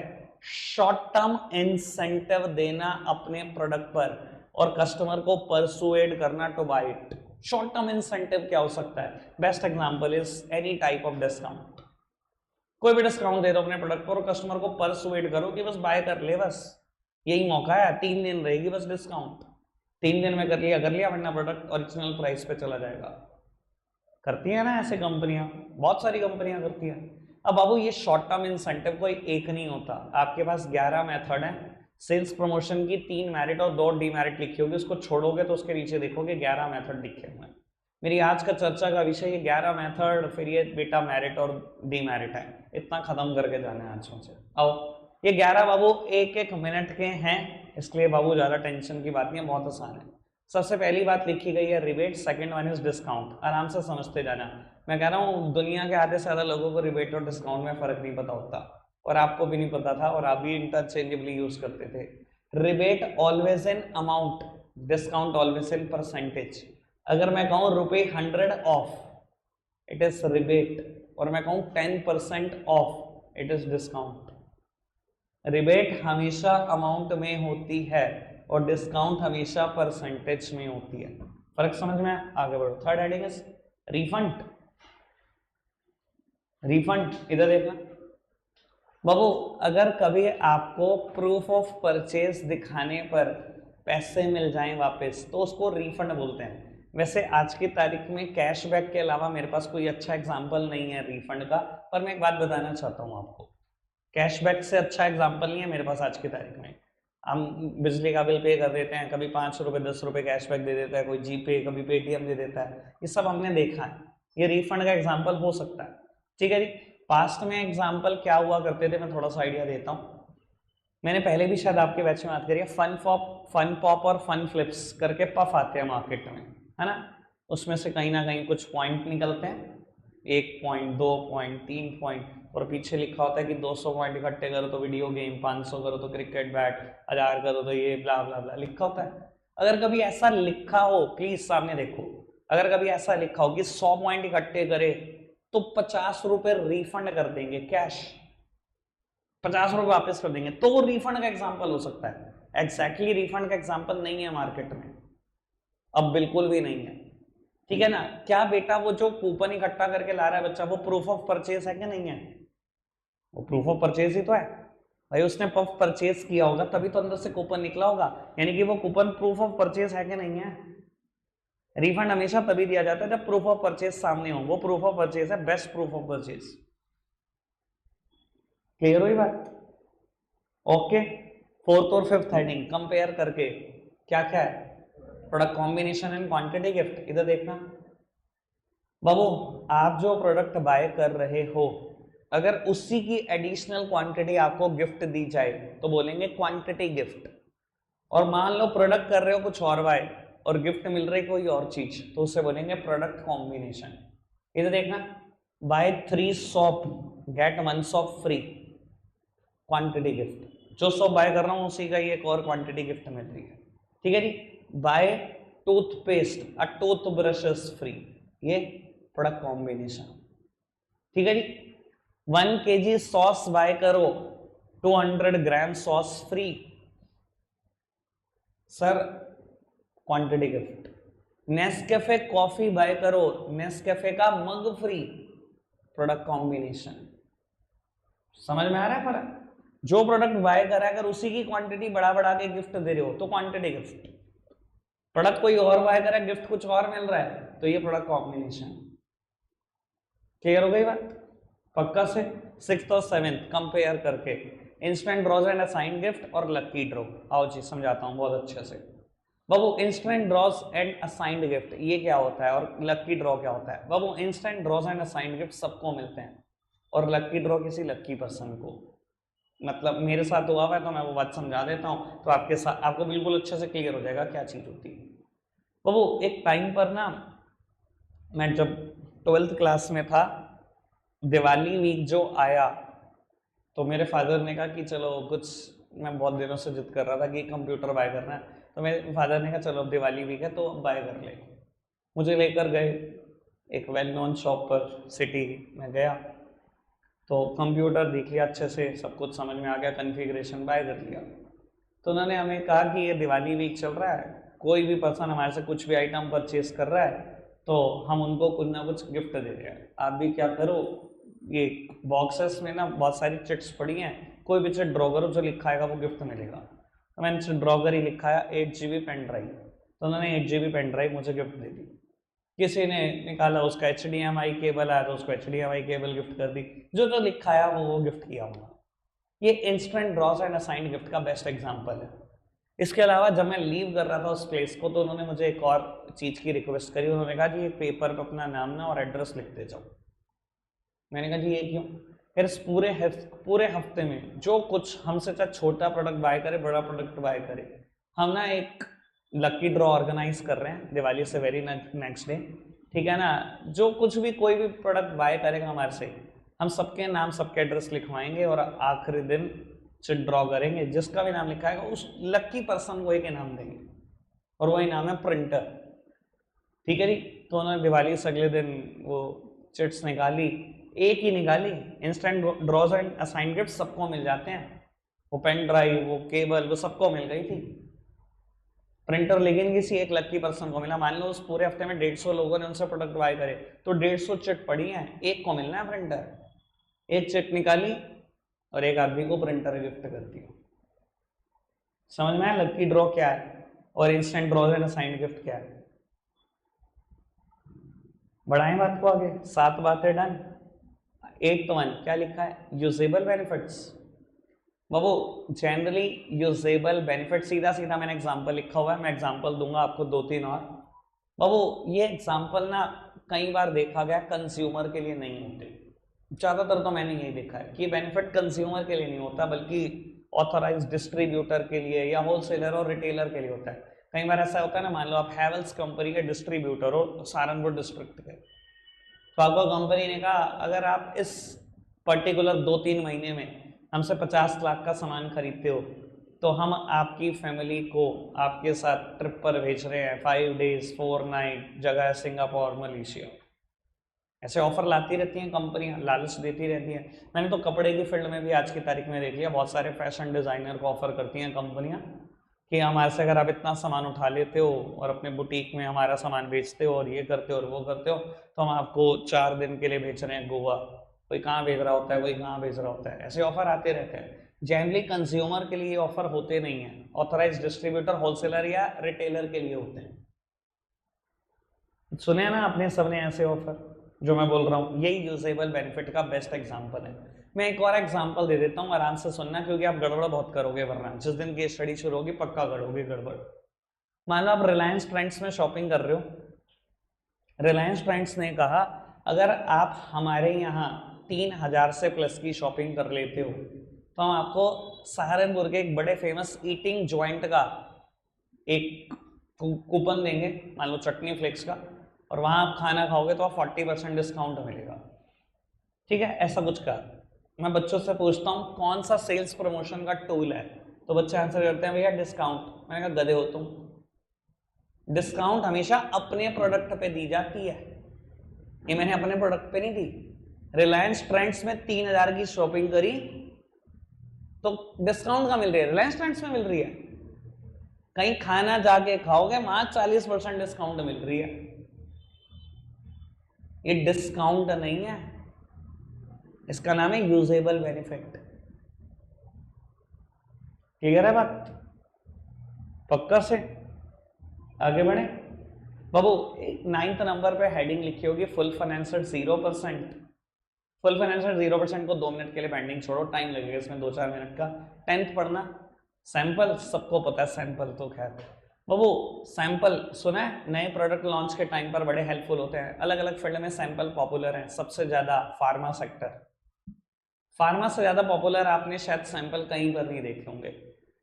शॉर्ट टर्म इंसेंटिव देना अपने प्रोडक्ट पर और कस्टमर को परसुएड करना to buy it. Short term incentive क्या हो सकता है? Best example is any type of discount. कोई भी डिस्काउंट दे दो अपने प्रोडक्ट पर और कस्टमर को परसुएड करो कि बस बाय कर ले, बस यही मौका है, 3 दिन रहेगी बस डिस्काउंट, 3 दिन में कर लिया वरना प्रोडक्ट ओरिजिनल प्राइस पे चला जाएगा। करती है ना ऐसे कंपनियां, बहुत सारी कंपनियां करती हैं। अब बाबू ये शॉर्ट टर्म इंसेंटिव कोई एक नहीं होता, आपके पास 11 मेथड है। सेल्स प्रमोशन की 3 मेरिट और 2 डीमेरिट लिखी होगी, उसको छोड़ोगे तो उसके नीचे देखोगे 11 मेथड लिखे हुए हैं। मेरी आज का चर्चा का विषय ये 11 मेथड, फिर ये बेटा मेरिट और डीमेरिट है, इतना खत्म करके जाना है आज से। आओ, ये 11 बाबू एक एक मिनट के हैं, इसलिए बाबू ज्यादा टेंशन की बात नहीं है, बहुत आसान है। सबसे पहली बात लिखी गई है rebate, second one is discount. आराम से समझते जाना। मैं कह रहा हूँ दुनिया के आधे से ज्यादा लोगों को रिबेट और डिस्काउंट में फर्क नहीं पता होता, और आपको भी नहीं पता था, और आप भी इंटरचेंजेबली यूज करते थे। Rebate always in amount, discount always in percentage. अगर मैं कहूँ ₹100 ऑफ, इट इज रिबेट, और मैं कहूँ 10% of, it is discount. Rebate हमेशा अमाउंट में होती है और डिस्काउंट हमेशा परसेंटेज में होती है। फर्क समझ में? आगे बढ़ो। Third heading is refund. Refund इधर देखना बाबू, अगर कभी आपको प्रूफ ऑफ परचेज दिखाने पर पैसे मिल जाएं वापस तो उसको रिफंड बोलते हैं। वैसे आज की तारीख में कैशबैक के अलावा मेरे पास कोई अच्छा एग्जाम्पल नहीं है रिफंड का, पर मैं एक बात बताना चाहता हूँ आपको, कैशबैक से अच्छा एग्जाम्पल नहीं है मेरे पास आज की तारीख में। हम बिजली का बिल पे कर देते हैं, कभी 5 रुपये 10 रुपये कैशबैक दे देता है, कोई जीपे, कभी पेटीएम दे देता है, ये सब हमने देखा है। ये रिफंड का एग्जाम्पल हो सकता है। ठीक है जी। पास्ट में एग्जाम्पल क्या हुआ करते थे, मैं थोड़ा सा आइडिया देता हूँ। मैंने पहले भी शायद आपके बैच में बात करी है, फन पॉप और फन फ्लिप्स करके पफ आते हैं मार्केट में, है ना। उसमें से कहीं ना कहीं कुछ पॉइंट निकलते हैं, 1 पॉइंट, 2 पॉइंट, 3 पॉइंट, और पीछे लिखा होता है कि 200 पॉइंट इकट्ठे करो तो वीडियो गेम, 500 करो तो क्रिकेट बैट, 1000 करो तो ये ब्ला ब्ला ब्ला लिखा होता है। अगर कभी ऐसा लिखा हो, प्लीज सामने देखो, अगर कभी ऐसा लिखा हो कि 100 पॉइंट इकट्ठे करे तो 50 रुपए रिफंड कर देंगे कैश, 50 रुपए वापस कर देंगे, तो वो रिफंड का एग्जाम्पल हो सकता है। एग्जैक्टली रिफंड का एग्जाम्पल नहीं है मार्केट में, अब बिल्कुल भी नहीं है, ठीक है ना। क्या बेटा वो जो कूपन इकट्ठा करके ला रहा है बच्चा, वो प्रूफ ऑफ परचेज है कि नहीं है? वो प्रूफ ऑफ परचेज ही तो है भाई, उसने परचेज किया होगा तभी तो अंदर से कूपन निकला होगा, यानी कि वो कूपन प्रूफ ऑफ परचेज है कि नहीं है। रिफंड हमेशा तभी दिया जाता है जब प्रूफ ऑफ परचेज सामने हो, वो प्रूफ ऑफ परचेज है, best proof of purchase. Clear हुई बात? ओके, फोर्थ और फिफ्थ हेडिंग कंपेयर करके क्या क्या है, product combination and quantity gift. इधर देखना बाबू, आप जो प्रोडक्ट बाय कर रहे हो अगर उसी की एडिशनल क्वांटिटी आपको गिफ्ट दी जाए तो बोलेंगे क्वांटिटी गिफ्ट, और मान लो प्रोडक्ट कर रहे हो कुछ और बाय और गिफ्ट मिल रही कोई और चीज तो उसे बोलेंगे प्रोडक्ट कॉम्बिनेशन। इधर देखना, buy 3 soap get 1 soap free, quantity gift, जो सॉप बाय कर रहा हूं उसी का एक और क्वांटिटी गिफ्ट मिल रही है, ठीक है जी। Buy toothpaste a toothbrush is free, ये प्रोडक्ट कॉम्बिनेशन, ठीक है जी। 1 kg सॉस बाय करो 200 gram sauce free, sir quantity gift. Nescafe coffee buy करो, नेस्कैफे का मग फ्री, प्रोडक्ट कॉम्बिनेशन। समझ में आ रहा है फर्क? जो प्रोडक्ट बाय करा अगर उसी की क्वांटिटी बढ़ा बढ़ा के गिफ्ट दे रहे हो तो क्वांटिटी गिफ्ट, प्रोडक्ट कोई और बाय करा गिफ्ट कुछ और मिल रहा है तो ये प्रोडक्ट कॉम्बिनेशन। क्लियर हो गई बात? पक्का से। 6th और 7th कंपेयर करके, instant draws and assigned gift और लकी ड्रॉ। आओ जी समझाता हूं बहुत अच्छे से बाबू। Instant draws and assigned gift ये क्या होता है और लकी ड्रॉ क्या होता है? बाबू instant draws and assigned gift सबको मिलते हैं और लकी ड्रॉ किसी लकी पर्सन को, मतलब मेरे साथ हुआ है तो मैं वो बात समझा देता हूं तो आपके साथ आपको बिल्कुल अच्छे से क्लियर हो जाएगा क्या चीज होती है। बाबू एक टाइम पर ना मैं जब 12th क्लास में था, दिवाली वीक जो आया तो मेरे फादर ने कहा कि चलो कुछ, मैं बहुत दिनों से जिद कर रहा था कि कंप्यूटर बाय करना है, तो मेरे फादर ने कहा चलो अब दिवाली वीक है तो बाय कर ले। मुझे लेकर गए एक वेल नोन शॉप पर, सिटी में गया तो कंप्यूटर देख लिया अच्छे से, सब कुछ समझ में आ गया, कॉन्फ़िगरेशन बाय कर लिया। तो उन्होंने हमें कहा कि ये दिवाली वीक चल रहा है, कोई भी पर्सन हमारे से कुछ भी आइटम परचेज कर रहा है तो हम उनको कुछ ना कुछ गिफ्ट दे रहे हैं। आप भी क्या करो, ये बॉक्सेस में ना बहुत सारी चिट्स पड़ी हैं, कोई भी चिट ड्रॉ करो, जो लिखा आएगा वो गिफ्ट मिलेगा। तो मैंने ड्रॉ कर ही लिखा है 8 GB पेन ड्राइव, तो उन्होंने 8 GB पेन ड्राइव मुझे गिफ्ट दे दी। किसी ने निकाला उसका HDMI केबल आया तो उसको HDMI केबल गिफ्ट कर दी, जो जो लिखा है वो गिफ्ट किया होगा। ये instant draws and assigned gift का बेस्ट एग्जांपल है। इसके अलावा जब मैं लीव कर रहा था उस प्लेस को तो उन्होंने मुझे एक और चीज़ की रिक्वेस्ट करी, उन्होंने कहा कि ये पेपर पर अपना नाम ना और एड्रेस लिखते जाओ। मैंने कहा जी ये क्यों? फिर इस पूरे हफ्ते में जो कुछ हमसे चाहे छोटा प्रोडक्ट बाय करे बड़ा प्रोडक्ट बाय करे, हम ना एक लकी ड्रॉ ऑर्गेनाइज कर रहे हैं दिवाली से वेरी नेक्स्ट डे, ठीक है ना। जो कुछ भी कोई भी प्रोडक्ट बाय करेगा हमारे से, हम सबके नाम सबके एड्रेस लिखवाएंगे और आखिरी दिन चिट ड्रॉ करेंगे, जिसका भी नाम लिखा है उस लकी पर्सन को एक इनाम देंगे और वो इनाम है प्रिंटर, ठीक है जी। तो उन्होंने दिवाली से अगले दिन वो चिट्स निकाली, एक ही निकाली, instant draws and assign gift सबको मिल जाते हैं, वो पेन ड्राइव वो केबल वो सबको मिल गई थी, प्रिंटर लेकिन किसी एक लकी पर्सन को मिला। मान लो उस पूरे हफ्ते में 150 लोगों ने उनसे प्रोडक्ट बाय करे तो 150 चिट पड़ी है, एक को मिलना है प्रिंटर, एक चिट निकाली और एक आदमी को प्रिंटर गिफ्ट कर दिया। समझ में आया लकी ड्रॉ क्या है और instant draws and assigned gift क्या है? बढ़ाएं बात को आगे, 7 बातें डन। 8th वन क्या लिखा है? Usable benefits. बाबू जनरली यूजेबल बेनिफिट, सीधा सीधा मैंने एग्जांपल लिखा हुआ है, मैं एग्जांपल दूंगा आपको 2-3 और। बाबू ये एग्जांपल ना कई बार देखा गया कंज्यूमर के लिए नहीं होते, ज़्यादातर तो मैंने यही देखा है कि बेनिफिट कंज्यूमर के लिए नहीं होता बल्कि ऑथराइज्ड डिस्ट्रीब्यूटर के लिए या होलसेलर और रिटेलर के लिए होता है। कई बार ऐसा होता है ना, मान लो आप हैवेल्स कंपनी के डिस्ट्रीब्यूटर हो सहारनपुर डिस्ट्रिक्ट के, तो आपको कंपनी ने कहा अगर आप इस पर्टिकुलर 2-3 महीने में हमसे 50 लाख का सामान खरीदते हो तो हम आपकी फैमिली को आपके साथ ट्रिप पर भेज रहे हैं, 5 days 4 night, जगह है सिंगापुर मलेशिया, ऐसे ऑफर लाती रहती हैं कंपनियां, लालच देती रहती हैं। मैंने तो कपड़े की फील्ड में भी आज की तारीख में देख लिया, बहुत सारे फैशन डिजाइनर को ऑफर करती हैं कंपनियां कि हमारे से अगर आप इतना सामान उठा लेते हो और अपने बुटीक में हमारा सामान बेचते हो और ये करते हो और वो करते हो, तो हम आपको 4 दिन के लिए बेच रहे हैं गोवा। कोई कहाँ भेज रहा होता है, कोई कहाँ भेज रहा होता है, ऐसे ऑफर आते रहते हैं। जनरली कंज्यूमर के लिए ऑफर होते नहीं है, ऑथराइज डिस्ट्रीब्यूटर, होलसेलर या रिटेलर के लिए होते हैं। सुने ना आपने सबने ऐसे ऑफर जो मैं बोल रहा हूँ, यही यूजेबल बेनिफिट का बेस्ट एग्जांपल है। मैं एक और एग्जांपल दे देता हूँ, आराम से सुनना, क्योंकि आप गड़बड़ बहुत करोगे, वरना जिस दिन की स्टडी शुरू होगी पक्का करोगे गड़बड़। मान लो आप रिलायंस ट्रेंड्स में शॉपिंग कर रहे हो, रिलायंस ट्रेंड्स ने कहा अगर आप हमारे यहाँ 3000 से प्लस की शॉपिंग कर लेते हो तो हम आपको सहारनपुर के एक बड़े फेमस ईटिंग जॉइंट का एक कूपन देंगे, मान लो चटनी फ्लेक्स का, और वहां आप खाना खाओगे तो आप 40% डिस्काउंट मिलेगा। ठीक है, ऐसा कुछ का। मैं बच्चों से पूछता हूँ कौन सा सेल्स प्रमोशन का टूल है, तो बच्चे आंसर करते हैं भैया डिस्काउंट। मैंने कहा गधे हो तुम, डिस्काउंट हमेशा अपने प्रोडक्ट पे दी जाती है, ये मैंने अपने प्रोडक्ट पे नहीं दी। रिलायंस ट्रेंड्स में 3000 की शॉपिंग करी तो डिस्काउंट का मिल रही है, रिलायंस ट्रेंड्स में मिल रही है। कहीं खाना जाके खाओगे वहां 40% डिस्काउंट मिल रही है, ये डिस्काउंट नहीं है, इसका नाम है यूजेबल बेनिफिट। क्लियर है बात? पक्का से आगे बढ़े बाबू। 9th नंबर पे हेडिंग लिखी होगी फुल फाइनेंशियल 0%। फुल फाइनेंशियल 0% को 2 मिनट के लिए पेंडिंग छोड़ो, टाइम लगेगा इसमें 2-4 मिनट का। 10th पढ़ना, सैंपल सबको पता है, सैंपल तो खैर बाबू सैंपल सुना है, नए प्रोडक्ट लॉन्च के टाइम पर बड़े हेल्पफुल होते हैं। अलग अलग फील्ड में सैंपल पॉपुलर हैं, सबसे ज्यादा फार्मा सेक्टर, फार्मा से ज्यादा पॉपुलर आपने शायद सैंपल कहीं पर नहीं देखे होंगे।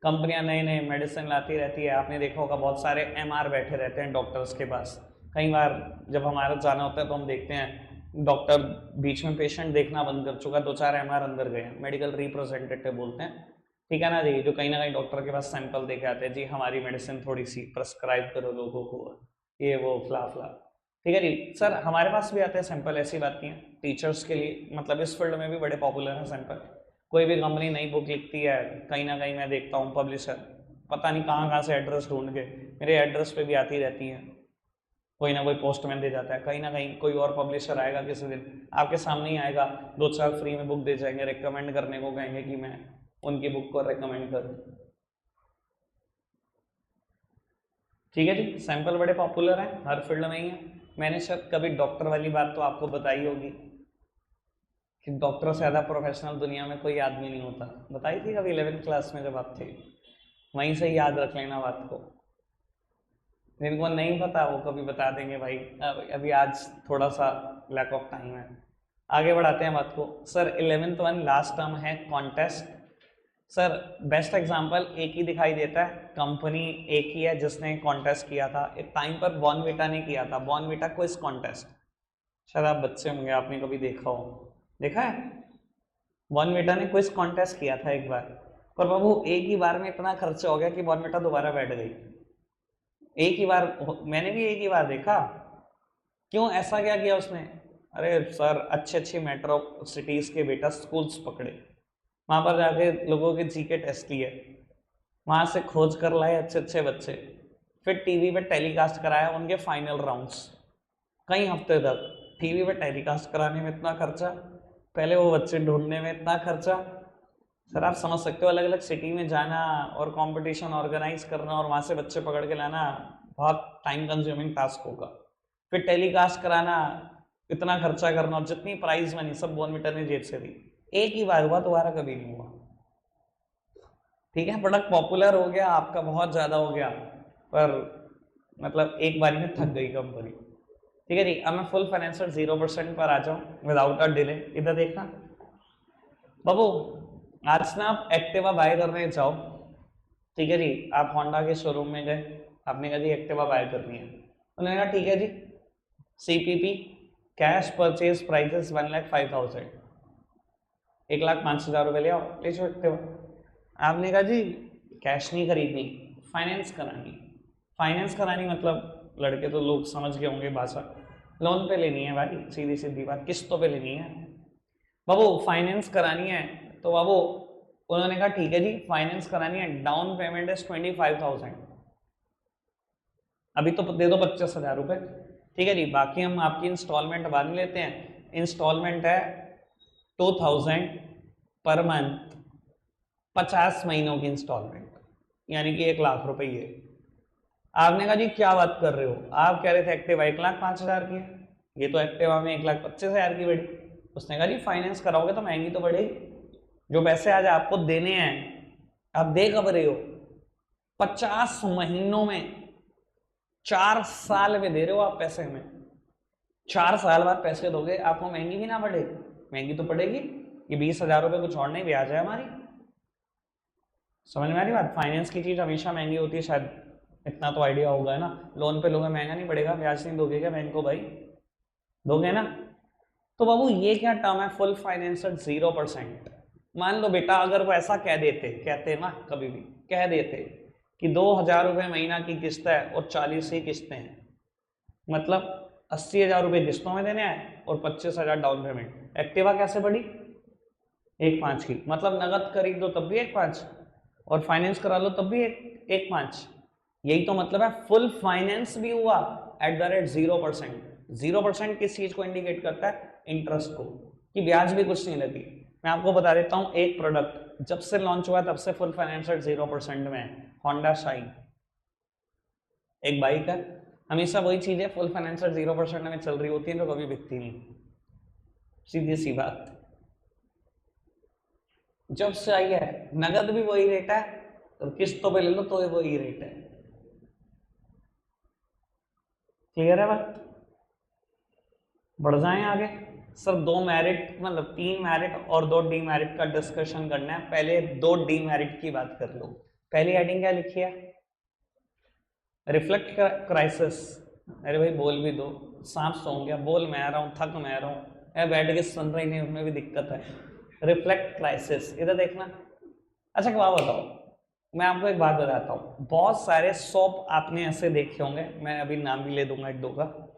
कंपनियां नए नए मेडिसिन लाती रहती है, आपने देखा होगा बहुत सारे एमआर बैठे रहते हैं डॉक्टर्स के पास। कई बार जब हमारा जाना होता है तो हम देखते हैं डॉक्टर बीच में पेशेंट देखना बंद कर चुका, 2-4 एमआर अंदर गए, मेडिकल रिप्रेजेंटेटिव बोलते हैं, ठीक है ना जी, जो कहीं ना कहीं डॉक्टर के पास सैंपल देके आते हैं, जी हमारी मेडिसिन थोड़ी सी प्रेस्क्राइब करो लोगों को, ये वो फ्ला फ्ला। ठीक है जी सर, हमारे पास भी आते हैं सैंपल, ऐसी बात नहीं है। टीचर्स के लिए मतलब इस फील्ड में भी बड़े पॉपुलर हैं सैंपल। कोई भी कंपनी नई बुक लिखती है, कहीं ना कहीं मैं देखता हूँ पब्लिशर पता नहीं कहाँ से एड्रेस ढूंढ के मेरे एड्रेस पे भी आती रहती है, कोई ना कोई पोस्टमैन दे जाता है, कहीं ना कहीं कोई और पब्लिशर आएगा किसी दिन आपके सामने ही आएगा, 2-4 फ्री में बुक दे जाएंगे, रिकमेंड करने को कहेंगे कि मैं उनकी बुक को रिकमेंड करूँ। ठीक है जी, सैंपल बड़े पॉपुलर हैं, हर फील्ड में ही है। मैंने शायद कभी डॉक्टर वाली बात तो आपको बताई होगी कि डॉक्टर से ज़्यादा प्रोफेशनल दुनिया में कोई आदमी नहीं होता, बताई थी कभी 11th क्लास में जब आप थे, वहीं से याद रख लेना बात को। जिनको नहीं पता वो कभी बता देंगे भाई, अभी आज थोड़ा सा लैक ऑफ टाइम है। आगे बढ़ाते हैं बात को। सर 11th 1 लास्ट टर्म है कॉन्टेस्ट। सर बेस्ट एग्जांपल एक ही दिखाई देता है, कंपनी एक ही है जिसने कॉन्टेस्ट किया था, एक टाइम पर बॉर्नविटा ने किया था, बॉर्नविटा क्विज कॉन्टेस्ट। शायद आप बच्चे होंगे, आपने कभी देखा हो, देखा है बॉर्नविटा ने क्विज कॉन्टेस्ट किया था एक बार, पर बाबू एक ही बार में इतना खर्चा हो गया कि बॉर्नविटा दोबारा बैठ गई। एक ही बार, मैंने भी एक ही बार देखा। क्यों, ऐसा क्या किया उसने? अरे सर अच्छी अच्छी मेट्रो सिटीज के बेटा स्कूल्स पकड़े, वहां पर जाके लोगों के जीके टेस्ट लिए, वहां से खोज कर लाए अच्छे अच्छे बच्चे, फिर टीवी पे टेलीकास्ट कराया उनके फाइनल राउंड्स। कई हफ्ते तक टीवी पे टेलीकास्ट कराने में इतना खर्चा, पहले वो बच्चे ढूंढने में इतना खर्चा। सर आप समझ सकते हो, अलग अलग सिटी में जाना और कंपटीशन ऑर्गेनाइज करना और वहां से बच्चे पकड़ के लाना बहुत टाइम कंज्यूमिंग टास्क होगा। फिर टेलीकास्ट कराना, इतना खर्चा करना, और जितनी प्राइज मनी सब बॉर्नविटा ने जेब से दी। एक ही बार हुआ, दोबारा कभी नहीं हुआ। ठीक है, प्रोडक्ट पॉपुलर हो गया, आपका बहुत ज्यादा हो गया, पर मतलब एक बारी में थक गई कंपनी। ठीक है जी, अब मैं फुल फाइनेंशियल 0% पर आ जाऊं विदाउट अ डिले। इधर देखना बाबू, आज ना आप एक्टिवा बाय करने जाओ, ठीक है जी, आप होंडा के शोरूम में गए, आपने कहा जी एक्टिवा बाय करनी है, उन्होंने कहा ठीक है जी, CPP कैश परचेज प्राइसेस 1,05,000, 1,05,000 रुपये ले आओ, ले जाओ एक्टिवा। आपने कहा जी कैश नहीं खरीदनी, फाइनेंस करानी। फाइनेंस करानी मतलब लड़के तो लोग समझ गए होंगे भाषा, लोन पे लेनी है भाई, सीधी सीधी बात, किस्तों पे लेनी है बाबू। फाइनेंस करानी है तो बाबू उन्होंने कहा ठीक है जी फाइनेंस करानी है, डाउन पेमेंट इज 25,000, अभी तो दे दो 25,000 रुपए, ठीक है जी, बाकी हम आपकी इंस्टॉलमेंट बाद में लेते हैं। इंस्टॉलमेंट है 2,000 पर मंथ, 50 महीनों की इंस्टॉलमेंट, यानी कि 1,00,000 रुपये। आपने कहा जी क्या बात कर रहे हो, आप कह रहे थे एक्टिवा 1,05,000 की है, ये तो एक्टिवा में 1,25,000 की बढ़ी। उसने कहा जी फाइनेंस कराओगे तो महंगी तो बढ़ेगी, जो पैसे आज आपको देने हैं आप दे कब रहे हो, 50 महीनों में, 4 साल में दे रहे हो आप पैसे में, 4 साल बाद पैसे दोगे, आपको महंगी भी ना पड़ेगी, महंगी तो पड़ेगी, ये 20,000 रुपये कुछ और नहीं ब्याज है हमारी। समझ में आ रही बात, फाइनेंस की चीज हमेशा महंगी होती है, शायद इतना तो आइडिया होगा है ना, लोन पे लोगे महंगा नहीं पड़ेगा, ब्याज नहीं दोगे क्या बैंक को भाई, दोगे ना। तो बाबू ये क्या टर्म है, फुल फाइनेंस एट 0%। मान लो बेटा अगर वो ऐसा कह देते, कहते ना कभी भी कह देते कि 2,000 रुपये महीना की किस्त है और 40 ही किस्तें हैं, मतलब 80,000 रुपये किस्तों में देने हैं और 25,000 डाउन पेमेंट, एक्टिवा कैसे बढ़ी 1,5 की, मतलब नगद खरीद दो तब भी 1,5 और फाइनेंस करा लो तब भी 1,5, यही तो मतलब है, फुल फाइनेंस भी हुआ एट द रेट 0%। 0% किस चीज को इंडिकेट करता है, इंटरेस्ट को, कि ब्याज भी कुछ नहीं लगी। मैं आपको बता देता हूं, एक प्रोडक्ट जब से लॉन्च हुआ तब से फुल फाइनेंस एट 0% में है, होंडा शाइन, एक बाइक है, हमेशा वही चीज है फुल फाइनेंस एट 0% में चल रही होती है, जो कभी बिकती नहीं, सीधी सी बात। जब से आई है नगद भी वही रेट है, तो किस्तों पे ले लो तो वही रेट है, क्लियर है बात। बढ़ जाएं आगे सर, 2 मेरिट मतलब 3 मेरिट और 2 डीमेरिट का डिस्कशन करना है, पहले 2 डीमेरिट की बात कर लो। पहली हेडिंग क्या लिखी है, रिफ्लेक्ट क्राइसिस, अरे भाई बोल भी दो, सांप सो गया, बोल मैं आ रहा हूँ, थक मैं आ रहा हूँ, बैठ के सुन रही नहीं, उसमें भी दिक्कत है। रिफ्लेक्ट क्राइसिस, इधर देखना। अच्छा एक बात बताओ, मैं आपको एक बात बताता हूँ, बहुत सारे शॉप आपने ऐसे देखे होंगे, मैं अभी नाम भी ले दूंगा एक दो का,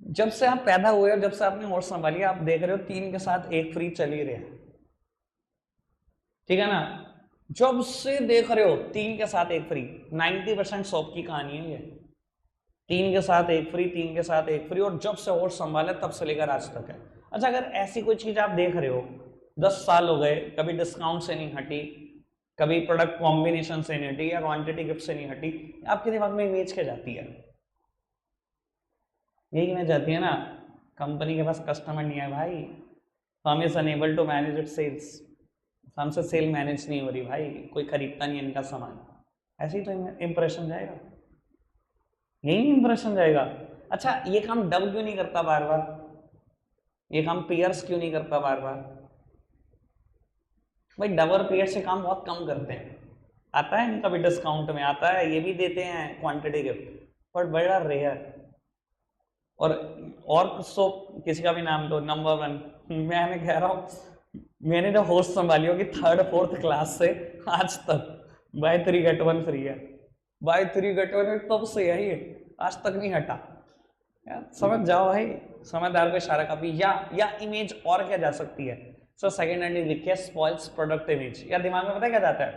जब से आप पैदा हुए और जब से आपने होश संभाली आप देख रहे हो 3 के साथ 1 फ्री चल ही रहे हैं, ठीक है ना, जब से देख रहे हो 3 के साथ 1 फ्री, 90% शॉप की कहानी है ये, 3 के साथ 1 फ्री, 3 के साथ 1 फ्री, और जब से होश संभाले तब से लेकर आज तक है। अच्छा अगर ऐसी कोई चीज आप देख रहे हो 10 साल हो गए, कभी डिस्काउंट से नहीं हटी, कभी प्रोडक्ट कॉम्बिनेशन से नहीं हटी, या क्वांटिटी गिफ्ट से नहीं हटी, आपके दिमाग में इमेज क्या जाती है, यही इमेज जाती है ना, कंपनी के पास कस्टमर नहीं है भाई, हम is unable to manage it sales, हमसे सेल मैनेज नहीं हो रही भाई, कोई खरीदता नहीं इनका सामान, ऐसे ही तो इंप्रेशन जाएगा, यही इंप्रेशन जाएगा। अच्छा ये काम डब क्यों नहीं करता बार बार, ये काम पियर्स क्यों नहीं करता बार बार, भाई डब और पियर्स से काम बहुत कम करते हैं, आता है इनका भी डिस्काउंट में आता है, ये भी देते हैं क्वांटिटी गिफ्ट, बट बड़ा रेयर। और सो किसी का भी नाम लो, नंबर 1 मैं कह रहा हूँ, मैंने जो होस्ट संभाली होगी 3rd 4th क्लास से आज तक, बाय 3 गेट 1 फ्री है, बाय 3 गेट 1 तब से है ये, आज तक नहीं हटा यार, समझ जाओ भाई, समझदार को इशारा काफी। या इमेज और क्या जा सकती है, सो सेकंड हैंड लिखिए स्पॉइल्स प्रोडक्ट इमेज, या दिमाग में पता क्या जाता है,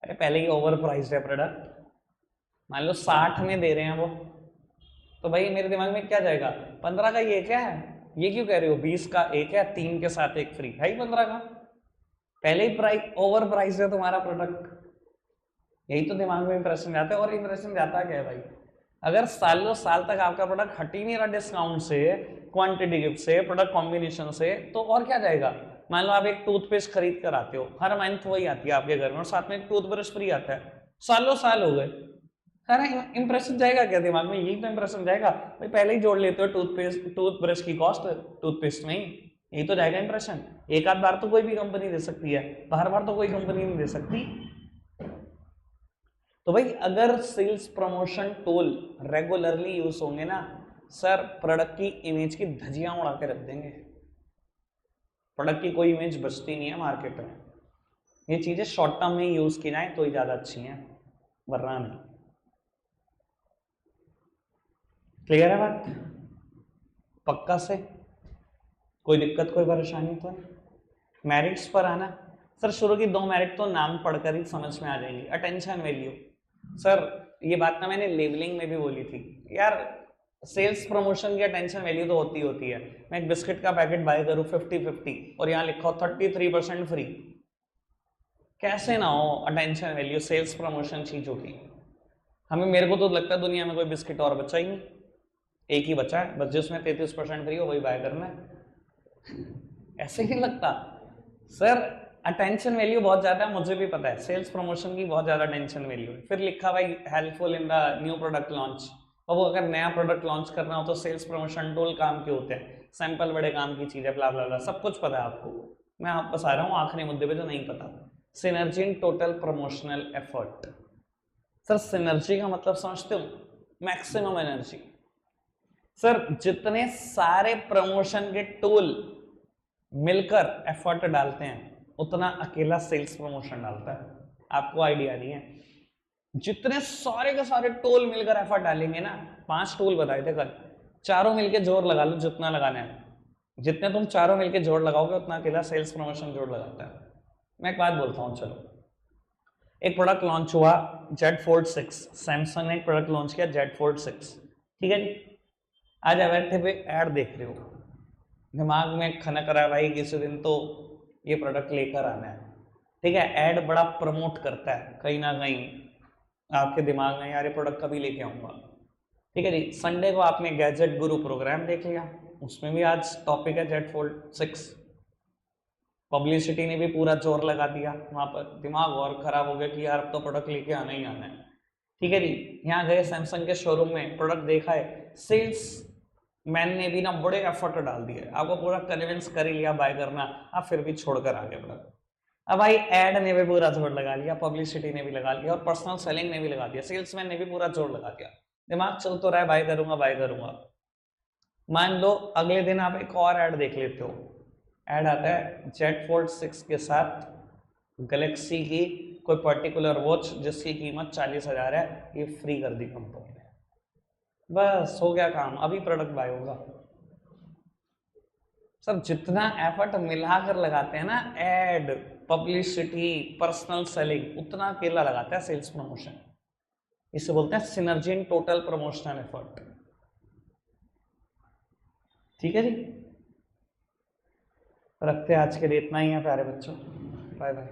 अरे पहले ही ओवर प्राइस्ड है प्रोडक्ट, मान लो 60 में दे रहे हैं वो, तो भाई मेरे दिमाग में क्या जाएगा, 15 का ये क्या है, ये क्यों कह रहे हो, 20 का एक है, 3 के साथ 1 फ्री है, 15 का, पहले ही प्राइस ओवर प्राइस है तुम्हारा प्रोडक्ट, यही तो दिमाग में इंप्रेशन जाता है। और इंप्रेशन जाता क्या है भाई, अगर सालों साल तक आपका प्रोडक्ट हट ही नहीं रहा डिस्काउंट से, क्वांटिटी गिफ्ट से, प्रोडक्ट कॉम्बिनेशन से, तो और क्या जाएगा। मान लो आप एक टूथपेस्ट खरीद कर आते हो, हर मंथ वही आती है आपके घर में, और साथ में एक टूथब्रश फ्री आता है, सालों साल हो गए, अरे इंप्रेशन जाएगा क्या दिमाग में, यही तो इंप्रेशन जाएगा भाई, पहले ही जोड़ लेते हो टूथब्रश की कॉस्ट टूथपेस्ट में ही, यही तो जाएगा इंप्रेशन। एक आध बार तो कोई भी कंपनी दे सकती है, हर बार तो कोई कंपनी नहीं दे सकती। तो भाई अगर sales promotion tool regularly use होंगे ना सर, प्रोडक्ट की इमेज की धजियां उड़ा के रख देंगे, प्रोडक्ट की कोई इमेज बचती नहीं है मार्केट में, ये चीजें शॉर्ट टर्म में यूज की जाए तो ही ज्यादा अच्छी हैं, वरना नहीं। क्लियर है बात। पक्का से? कोई दिक्कत कोई परेशानी तो नहीं? मेरिट्स पर आना सर, शुरू की 2 मेरिट तो नाम पढ़कर ही समझ में आ जाएंगी। अटेंशन वैल्यू सर, ये बात ना मैंने लेवलिंग में भी बोली थी यार, सेल्स प्रमोशन की अटेंशन वैल्यू तो होती है। मैं एक बिस्किट का पैकेट बाय करूं 50-50 और यहाँ लिखा हो 33% फ्री, कैसे ना हो अटेंशन वैल्यू सेल्स प्रमोशन चीजों की। मेरे को तो लगता है दुनिया में कोई बिस्किट और बचा ही नहीं, एक ही बचा है बस, जिसमें 33% फ्री हो वही बाय करना है। ऐसे ही लगता सर, अटेंशन वैल्यू बहुत ज्यादा है, मुझे भी पता है सेल्स प्रमोशन की बहुत ज्यादा अटेंशन वैल्यू है। फिर लिखा भाई helpful in the new product launch, और वो अगर नया प्रोडक्ट लॉन्च करना हो तो सेल्स प्रमोशन टूल काम के होते हैं, सैंपल बड़े काम की चीज है, ब्ला ब्ला ब्ला, सब कुछ पता है आपको। मैं आप बस आ रहा हूँ आखिरी मुद्दे पे जो नहीं पता, synergy in total promotional effort. Sir synergy का मतलब समझते हो? Maximum energy. सर जितने सारे प्रमोशन के टूल मिलकर एफर्ट डालते हैं उतना अकेला सेल्स प्रमोशन डालता है, आपको आइडिया नहीं है। जितने सारे के सारे टूल मिलकर एफर्ट डालेंगे ना, 5 टूल बताए थे कल, चारों मिलके जोर लगा लो जितना लगाना है, जितने तुम चारों मिलके जोर लगाओगे उतना अकेला सेल्स प्रमोशन जोर लगाता है। मैं एक बात बोलता हूँ, चलो एक प्रोडक्ट लॉन्च हुआ जेड फोल्ड 6, सैमसंग ने एक प्रोडक्ट लॉन्च किया जेड फोल्ड 6, ठीक है जी। आज बैठे पे ऐड देख रहे हो, दिमाग में खनक रहा है भाई किसी दिन तो ये प्रोडक्ट लेकर आना है, ठीक है। ऐड बड़ा प्रमोट करता है कहीं ना कहीं आपके दिमाग में, यार ये प्रोडक्ट कभी लेके आऊंगा, ठीक है जी। संडे को आपने गैजेट गुरु प्रोग्राम देख लिया, उसमें भी आज टॉपिक है जेड फोल्ड 6, पब्लिसिटी ने भी पूरा जोर लगा दिया वहां पर, दिमाग और खराब हो गया कि यार अब तो प्रोडक्ट लेके आना ही आना है, ठीक है जी। यहाँ गए सैमसंग के शोरूम में, प्रोडक्ट देखा है, सेल्स मैन ने भी ना बड़े एफर्ट डाल दिए, आपको पूरा कन्विंस कर ही लिया बाय करना, आप फिर भी छोड़कर आ गए प्रोडक्ट। अब भाई एड ने भी पूरा जोर लगा लिया, पब्लिसिटी ने भी लगा लिया, और पर्सनल सेलिंग ने भी लगा दिया, सेल्समैन ने भी पूरा जोर लगा दिया, दिमाग चल तो रहा है बाय करूंगा बाय करूंगा। मान लो अगले दिन आप एक और ऐड देख लेते हो, ऐड आता है जेड फोल्ड 6 के साथ गैलेक्सी की कोई पर्टिकुलर वॉच जिसकी कीमत 40,000 है, ये फ्री कर दी कंपनी ने, बस हो गया काम, अभी प्रोडक्ट बाय होगा। सब जितना एफर्ट मिलाकर लगाते हैं ना, एड, पब्लिसिटी, पर्सनल सेलिंग, उतना अकेला लगाता है सेल्स प्रमोशन, इसे बोलते हैं synergy in total promotional effort, ठीक है जी। रखते हैं आज के लिए इतना ही है प्यारे बच्चों, बाय बाय।